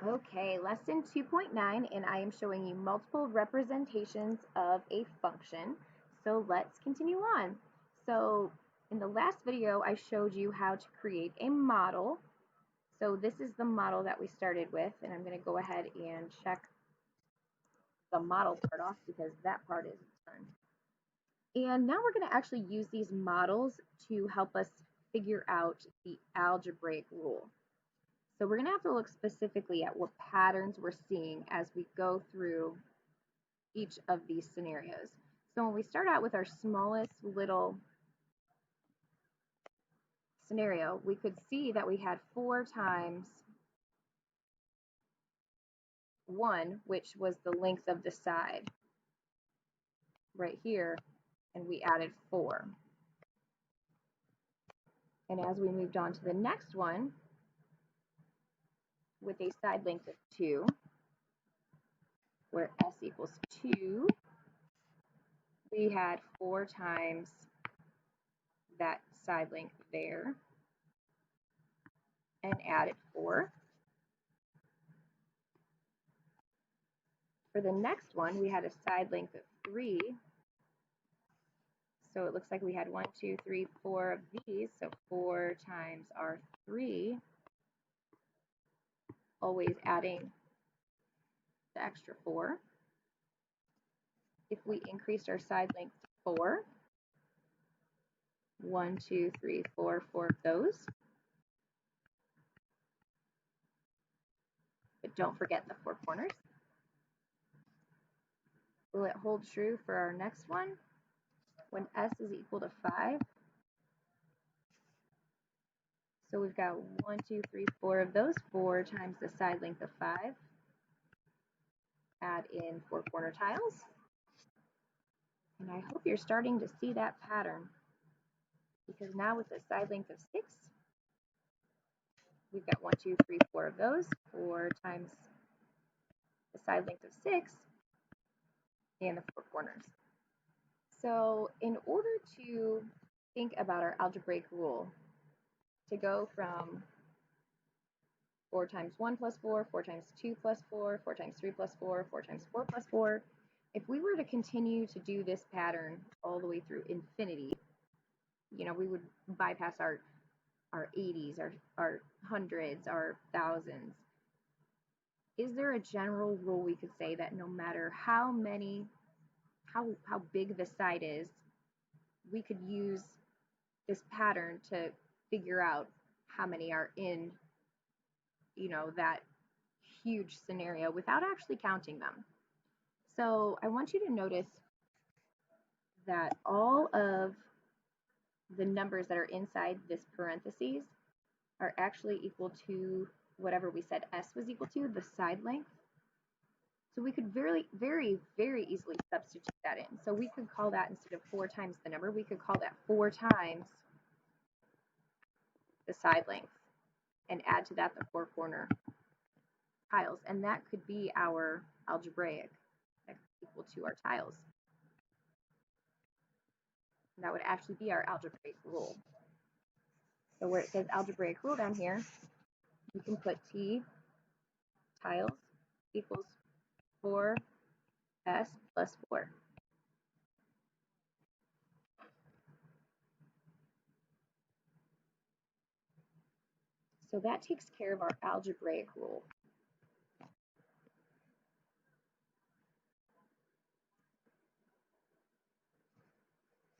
Okay, lesson 2.9, and I am showing you multiple representations of a function. So let's continue on. So in the last video, I showed you how to create a model. So this is the model that we started with, and I'm going to go ahead and check the model part off because that part is done. And now we're going to actually use these models to help us figure out the algebraic rule. So we're going to have to look specifically at what patterns we're seeing as we go through each of these scenarios. So when we start out with our smallest little scenario, we could see that we had 4 times 1, which was the length of the side right here, and we added 4. And as we moved on to the next one, with a side length of 2, where s equals 2, we had 4 times that side length there and added 4. For the next one, we had a side length of 3. So it looks like we had 1, 2, 3, 4 of these. So 4 times our 3, always adding the extra 4. If we increased our side length to 4, 1, 2, 3, 4, 4 of those. But don't forget the 4 corners. Will it hold true for our next one? When s is equal to 5. So we've got 1, 2, 3, 4 of those. 4 times the side length of 5. Add in 4 corner tiles. And I hope you're starting to see that pattern, because now with the side length of 6, we've got 1, 2, 3, 4 of those. 4 times the side length of 6 and the 4 corners. So in order to think about our algebraic rule, to go from 4 times 1 plus 4, 4 times 2 plus 4, 4 times 3 plus 4, 4 times 4 plus 4, if we were to continue to do this pattern all the way through infinity, we would bypass our 80s, our hundreds, our thousands. Is there a general rule we could say that no matter how big the side is, we could use this pattern to figure out how many are in, that huge scenario without actually counting them? So I want you to notice that all of the numbers that are inside this parentheses are actually equal to whatever we said s was equal to, the side length. So we could very, very, very easily substitute that in. So we could call that, instead of 4 times the number, we could call that 4 times the side length and add to that the 4 corner tiles. And that could be our algebraic, equal to our tiles. And that would actually be our algebraic rule. So where it says algebraic rule down here, we can put T tiles equals 4s plus 4. So that takes care of our algebraic rule.